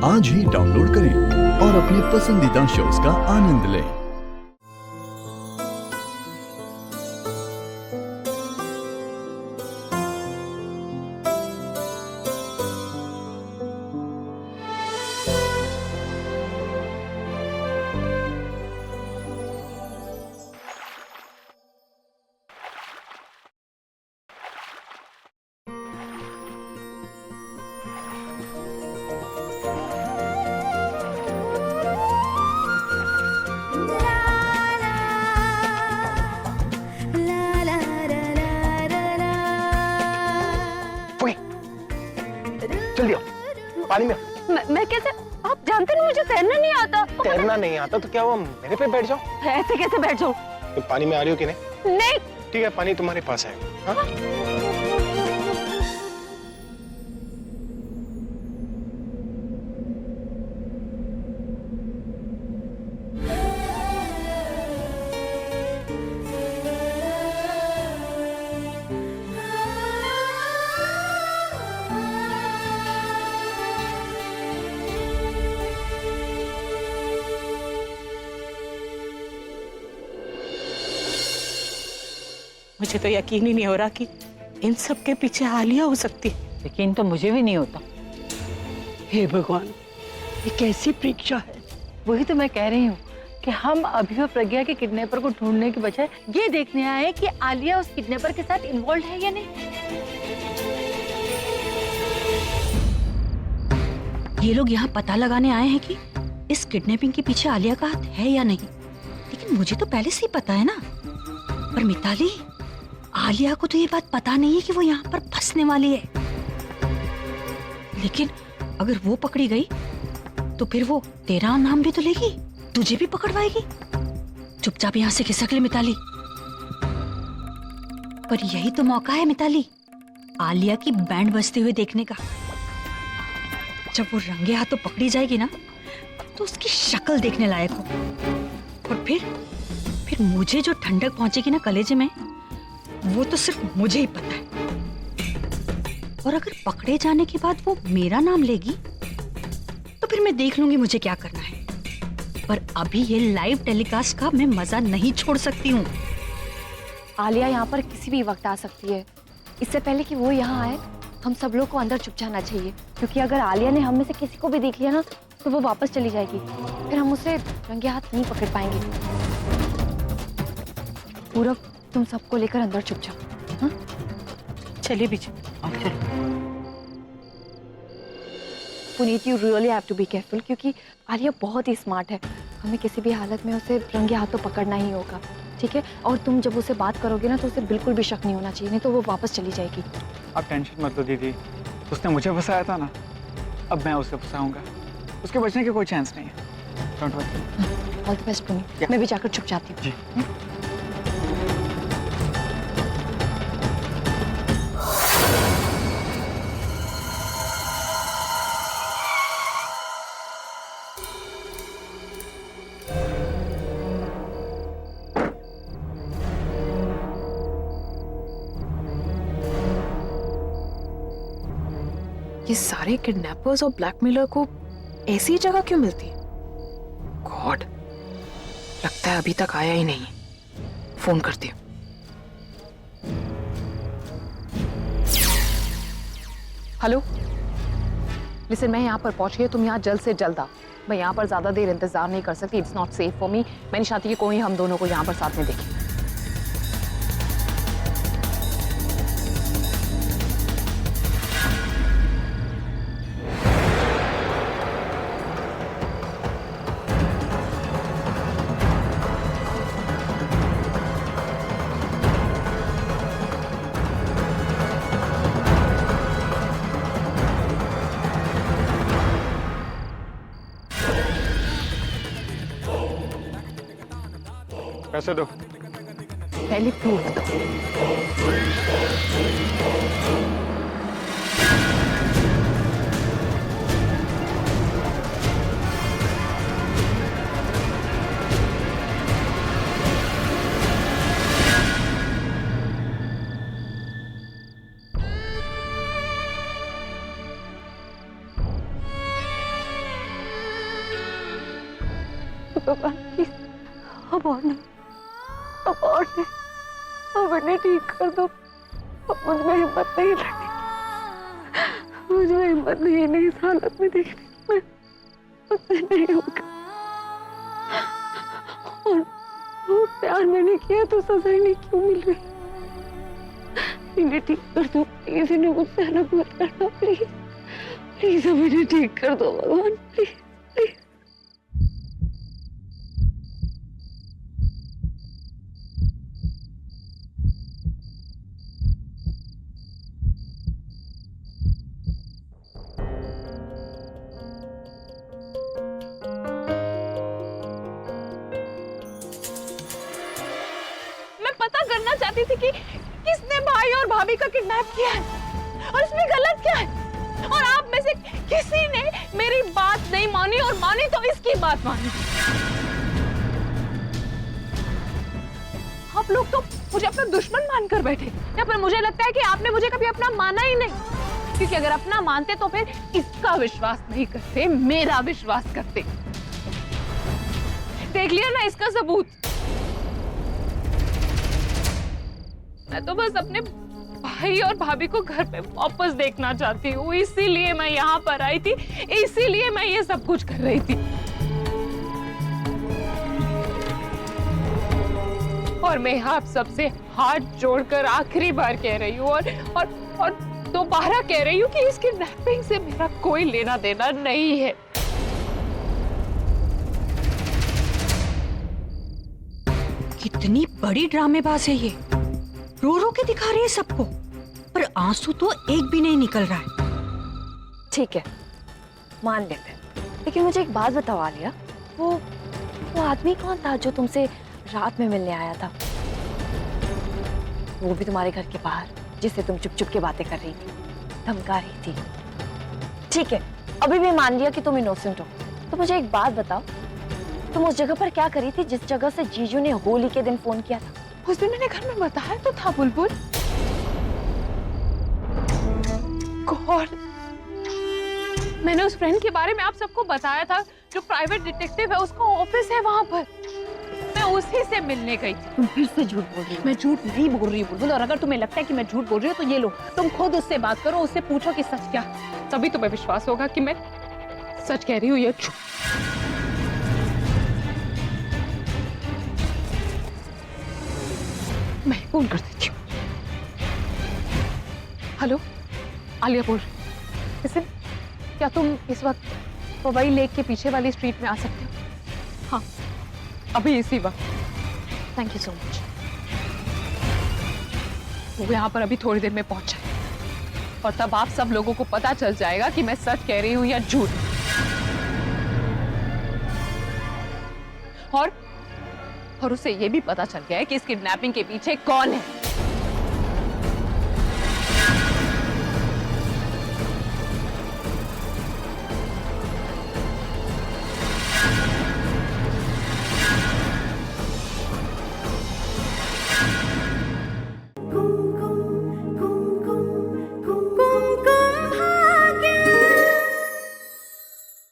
आज ही डाउनलोड करें और अपने पसंदीदा शोज का आनंद लें। जल्दी आओ, पानी में। मैं कैसे? आप जानते नहीं मुझे तैरना नहीं आता। तैरना नहीं आता तो क्या हुआ, मेरे पे बैठ जाओ। ऐसे कैसे बैठ जाऊं? तो पानी में आ रही हो कि नहीं? नहीं। ठीक है, पानी तुम्हारे पास है। हाँ? मुझे तो यकीन ही नहीं हो रहा कि इन सब के पीछे आलिया हो सकती है। यकीन तो मुझे भी नहीं होता। हे भगवान, ये कैसी परीक्षा है। वही तो मैं कह रही हूँ कि हम अभी और प्रज्ञा के किडनैपर को ढूंढने के बजाय ये देखने आए हैं कि आलिया उस किडनैपर के साथ इन्वॉल्व है या नहीं। ये लोग यहाँ पता लगाने आए हैं कि इस किडनैपिंग के पीछे आलिया का हाथ है या नहीं, लेकिन मुझे तो पहले से ही पता है ना। पर मिताली, आलिया को तो ये बात पता नहीं है कि वो यहाँ पर फंसने वाली है। लेकिन अगर वो पकड़ी गई तो फिर वो तेरा नाम भी तो लेगी, तुझे भी पकड़वाएगी। चुपचाप यहाँ से खिसक ले मिताली। पर यही तो मौका है मिताली, आलिया की बैंड बजते हुए देखने का। जब वो रंगे हाथों पकड़ी जाएगी ना, तो उसकी शक्ल देखने लायक हो। और फिर मुझे जो ठंडक पहुंचेगी ना कलेजे में, वो तो सिर्फ मुझे ही पता है। और अगर पकड़े जाने के बाद वो मेरा नाम लेगी तो फिर मैं देख लूंगी मुझे क्या करना है। पर अभी ये लाइव टेलीकास्ट का मैं मजा नहीं छोड़ सकती हूँ। आलिया यहाँ पर किसी भी वक्त आ सकती है। इससे पहले कि वो यहाँ आए, हम सब लोग को अंदर छुप जाना चाहिए, क्योंकि अगर आलिया ने हम में से किसी को भी देख लिया ना, तो वो वापस चली जाएगी। फिर हम उसे रंगे हाथ नहीं पकड़ पाएंगे। पूरा तुम सबको लेकर अंदर छुप जाओ। हाँ? चलिए beach. Puneet, you really have to be careful, क्योंकि आलिया बहुत ही स्मार्ट है। हमें किसी भी हालत में उसे रंगे हाथों पकड़ना ही होगा, ठीक है? और तुम जब उसे बात करोगे ना, तो उसे बिल्कुल भी शक नहीं होना चाहिए, नहीं तो वो वापस चली जाएगी। आप टेंशन मत लो दीदी, उसने मुझे फंसाया था ना, अब मैं उसे फंसाऊंगा। उसके बचने की कोई चांस नहीं है। Don't worry. All the best Puneet. मैं भी जाकर छुप जाती हूँ। ये सारे किडनैपर्स और ब्लैकमेलर को ऐसी जगह क्यों मिलती है? गॉड, लगता है अभी तक आया ही नहीं। फोन करती हूँ। हेलो, लिसन, मैं यहाँ पर पहुंच गई, तुम यहाँ जल्द से जल्द आओ। मैं यहाँ पर ज्यादा देर इंतजार नहीं कर सकती। It's not safe for me. मैं नहीं चाहती कि कोई हम दोनों को यहाँ पर साथ में देखे। पैसे दो। पहले प्रूफ दो। भगवान प्लीज, अब और नहीं, अब और नहीं, अब इन्हें ठीक कर दो। अब मुझ में हिम्मत नहीं लगती, मुझ में हिम्मत नहीं इस हालत में देखने में, मुझसे नहीं होगा। और वो प्यार मैंने किया तो सजा नहीं क्यों मिल रही? इन्हें ठीक कर दो प्लीज, इन्हें मुझसे अलग मत करना प्लीज, प्लीज अब इन्हें ठीक कर दो भगवान प्लीज, प्लीज। मैं पता करना चाहती थी कि किसने भाई और भाभी का किडनैप किया है और इसमें गलत क्या है। और आप में से किसी ने मेरी बात नहीं मानी और मानी तो इसकी बात मानी। आप लोग तो मुझे अपना दुश्मन मानकर बैठे, या फिर मुझे लगता है कि आपने मुझे कभी अपना माना ही नहीं, क्योंकि अगर अपना मानते तो फिर इसका विश्वास नहीं करते, मेरा विश्वास करते। देख लिया ना इसका सबूत। मैं तो बस अपने भाई और भाभी को घर पे वापस देखना चाहती हूँ, इसीलिए मैं यहाँ पर आई थी, इसीलिए मैं ये सब कुछ कर रही थी। और मैं आप सबसे हाथ जोड़कर आखिरी बार कह रही हूँ और दोबारा कह रही हूँ कि इस किडनैपिंग से मेरा कोई लेना देना नहीं है। कितनी बड़ी ड्रामेबाज है ये, रो रो के दिखा रही है सबको, पर आंसू तो एक भी नहीं निकल रहा है। ठीक है, मान लेते हैं, लेकिन मुझे एक बात बताओ आलिया, वो आदमी कौन था जो तुमसे रात में मिलने आया था? वो भी तुम्हारे घर के बाहर, जिससे तुम चुप चुप के बातें कर रही थी, धमका रही थी। ठीक है, अभी भी मान लिया कि तुम इनोसेंट हो, तो मुझे एक बात बताओ, तुम उस जगह पर क्या करी थी जिस जगह से जीजू ने होली के दिन फोन किया था? उस दिन मैंने घर में बताया तो था बुलबुल। गॉड, मैंने उस फ्रेंड के बारे में आप सबको बताया था, जो प्राइवेट डिटेक्टिव है, उसका ऑफिस है वहां पर। मैं उसी से मिलने गई थी। तुम फिर से झूठ बोल रही हो। मैं झूठ नहीं बोल रही हूँ बुलबुल, और अगर तुम्हें लगता है कि मैं झूठ बोल रही हूँ तो ये लो, तुम खुद उससे बात करो, उससे पूछो कि सच क्या, तभी तुम्हें विश्वास होगा कि मैं सच कह रही हूँ या झूठ। मैं फोन कर देती हूँ। हेलो, आलिया बोल रही। लिसन, क्या तुम इस वक्त पवई लेक के पीछे वाली स्ट्रीट में आ सकते हो? हाँ, अभी इसी वक्त। Thank you so much. वो यहाँ पर अभी थोड़ी देर में पहुंच जाए, और तब आप सब लोगों को पता चल जाएगा कि मैं सच कह रही हूँ या झूठ। और उसे ये भी पता चल गया है कि इस किडनैपिंग के पीछे कौन है।